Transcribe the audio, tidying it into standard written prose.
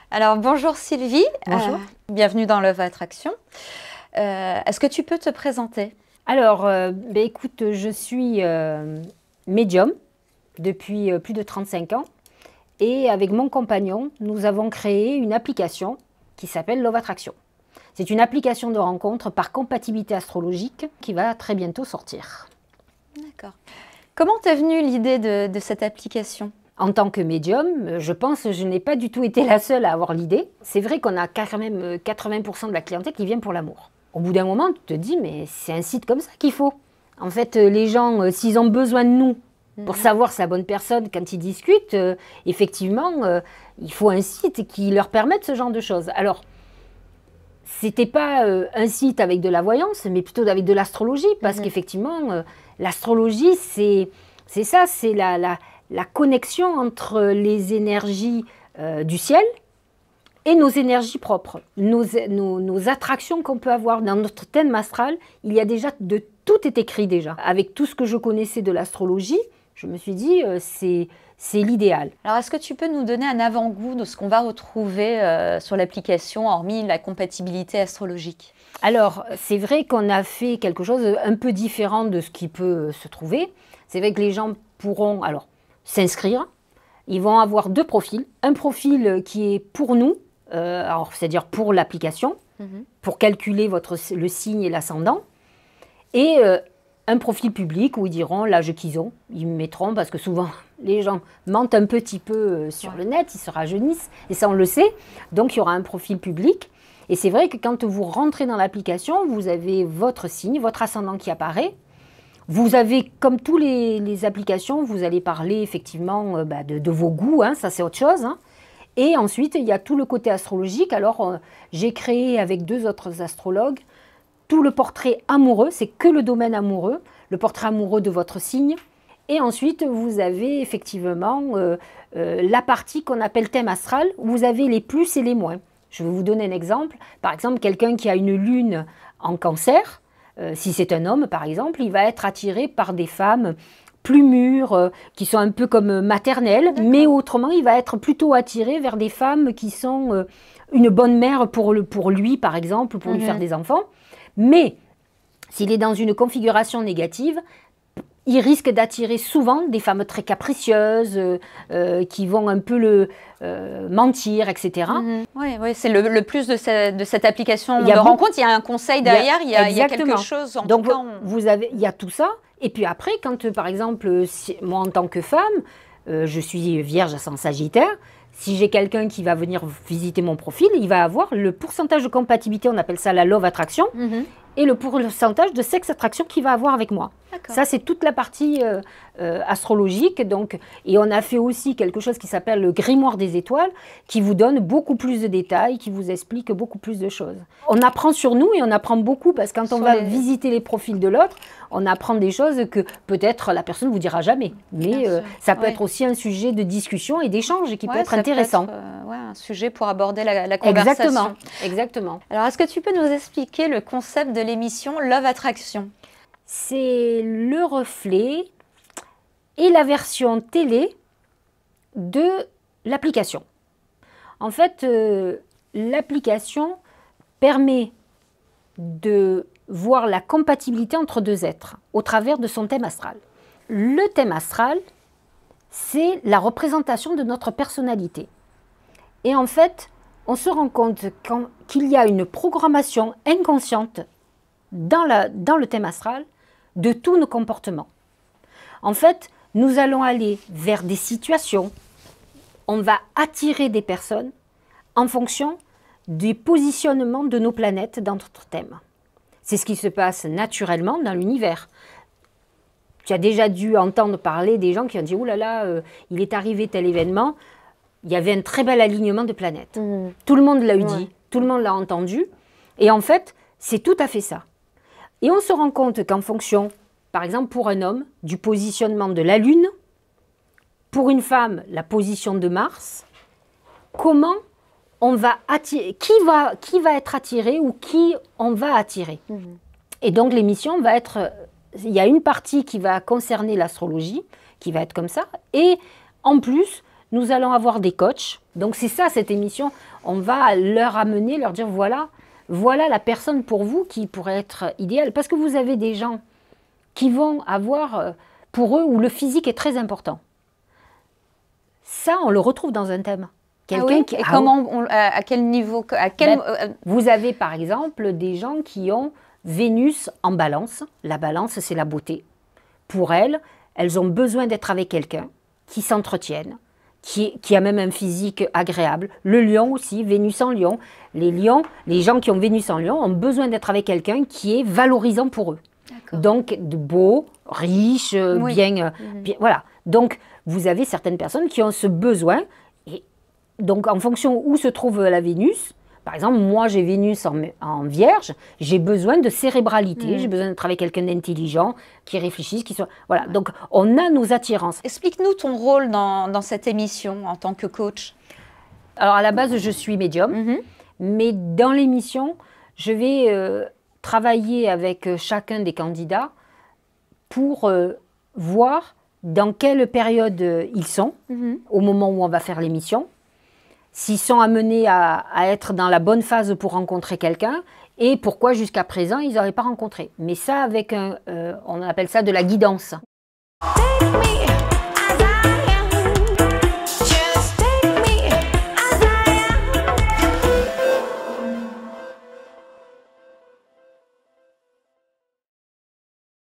Alors, bonjour Sylvie. Bonjour. Bienvenue dans Love Attraction. Est-ce que tu peux te présenter? Alors, écoute, je suis médium depuis plus de 35 ans et avec mon compagnon, nous avons créé une application qui s'appelle Love Attraction. C'est une application de rencontre par compatibilité astrologique qui va très bientôt sortir. D'accord. Comment t'es venue l'idée de cette application? En tant que médium, je pense que je n'ai pas du tout été la seule à avoir l'idée. C'est vrai qu'on a quand même 80% de la clientèle qui vient pour l'amour. Au bout d'un moment, tu te dis, mais c'est un site comme ça qu'il faut. En fait, les gens, s'ils ont besoin de nous pour savoir si c'est la bonne personne quand ils discutent, effectivement, il faut un site qui leur permette ce genre de choses. Alors, c'était pas un site avec de la voyance, mais plutôt avec de l'astrologie, parce qu'effectivement, l'astrologie, c'est ça, c'est la connexion entre les énergies du ciel et nos énergies propres, nos attractions qu'on peut avoir. Dans notre thème astral, il y a déjà tout est écrit déjà. Avec tout ce que je connaissais de l'astrologie, je me suis dit, c'est l'idéal. Alors, est-ce que tu peux nous donner un avant-goût de ce qu'on va retrouver sur l'application, hormis la compatibilité astrologique? Alors, c'est vrai qu'on a fait quelque chose un peu différent de ce qui peut se trouver. C'est vrai que les gens pourront s'inscrire. Ils vont avoir deux profils. Un profil qui est pour nous, c'est-à-dire pour l'application, pour calculer le signe et l'ascendant. Et un profil public où ils diront l'âge qu'ils ont. Ils mettront, parce que souvent les gens mentent un petit peu sur le net, ils se rajeunissent, et ça on le sait. Donc il y aura un profil public. Et c'est vrai que quand vous rentrez dans l'application, vous avez votre signe, votre ascendant qui apparaît. Vous avez, comme toutes les applications, vous allez parler effectivement de vos goûts, hein, ça c'est autre chose. Hein. Et ensuite, il y a tout le côté astrologique. Alors, j'ai créé avec deux autres astrologues tout le portrait amoureux, c'est que le domaine amoureux, le portrait amoureux de votre signe. Et ensuite, vous avez effectivement la partie qu'on appelle thème astral, où vous avez les plus et les moins. Je vais vous donner un exemple. Par exemple, quelqu'un qui a une lune en cancer, si c'est un homme par exemple, il va être attiré par des femmes plus mûres, qui sont un peu comme maternelles, mais autrement, il va être plutôt attiré vers des femmes qui sont une bonne mère pour lui, par exemple, pour lui faire des enfants. Mais s'il est dans une configuration négative, il risque d'attirer souvent des femmes très capricieuses, qui vont un peu mentir, etc. Oui, c'est le plus de cette application de rencontre. Il y a un conseil derrière, il y a quelque chose. Donc, il y a tout ça. Et puis après, quand, par exemple, moi, en tant que femme, je suis vierge ascendant Sagittaire, si j'ai quelqu'un qui va venir visiter mon profil, il va avoir le pourcentage de compatibilité, on appelle ça la Love Attraction, et le pourcentage de sexe attraction qu'il va avoir avec moi. Ça, c'est toute la partie astrologique. Donc, et on a fait aussi quelque chose qui s'appelle le grimoire des étoiles, qui vous donne beaucoup plus de détails, qui vous explique beaucoup plus de choses. On apprend sur nous et on apprend beaucoup, parce que quand on va visiter les profils de l'autre, on apprend des choses que peut-être la personne ne vous dira jamais. Mais ça peut être aussi un sujet de discussion et d'échange qui peut être intéressant. Peut être, un sujet pour aborder la conversation. Exactement. Alors, est-ce que tu peux nous expliquer le concept de l'émission Love Attraction? C'est le reflet et la version télé de l'application. En fait, l'application permet de voir la compatibilité entre deux êtres au travers de son thème astral. Le thème astral, c'est la représentation de notre personnalité. Et en fait, on se rend compte qu'il y a une programmation inconsciente dans le thème astral de tous nos comportements. En fait, nous allons aller vers des situations, on va attirer des personnes en fonction du positionnement de nos planètes dans notre thème. C'est ce qui se passe naturellement dans l'univers. Tu as déjà dû entendre parler des gens qui ont dit « Ouh là là, il est arrivé tel événement », il y avait un très bel alignement de planètes. Tout le monde l'a eu dit, tout le monde l'a entendu. Et en fait, c'est tout à fait ça. Et on se rend compte qu'en fonction, par exemple pour un homme, du positionnement de la Lune, pour une femme, la position de Mars, comment on va attirer, qui va être attiré ou qui on va attirer. Et donc l'émission va être, il y a une partie qui va concerner l'astrologie, qui va être comme ça, et en plus, nous allons avoir des coachs. Donc c'est ça cette émission, on va leur amener, leur dire voilà la personne pour vous qui pourrait être idéale. Parce que vous avez des gens qui vont avoir, pour eux, où le physique est très important. Ça, on le retrouve dans un thème. Quelqu'un qui... Et comment, à quel niveau Vous avez par exemple des gens qui ont Vénus en balance. La balance, c'est la beauté. Pour elles ont besoin d'être avec quelqu'un qui s'entretienne, qui a même un physique agréable. Le lion aussi, Vénus en lion. Les lions, les gens qui ont Vénus en lion ont besoin d'être avec quelqu'un qui est valorisant pour eux. Donc, de beau, riche, bien, voilà. Donc, vous avez certaines personnes qui ont ce besoin. Et donc, en fonction où se trouve la Vénus, par exemple, moi, j'ai Vénus en Vierge, j'ai besoin de cérébralité, j'ai besoin d'être avec quelqu'un d'intelligent, qui réfléchisse, qui soit... Voilà, donc on a nos attirances. Explique-nous ton rôle dans cette émission en tant que coach. Alors, à la base, je suis médium, mais dans l'émission, je vais travailler avec chacun des candidats pour voir dans quelle période ils sont, au moment où on va faire l'émission, s'ils sont amenés à être dans la bonne phase pour rencontrer quelqu'un, et pourquoi jusqu'à présent ils n'auraient pas rencontré. Mais ça avec on appelle ça de la guidance. Take me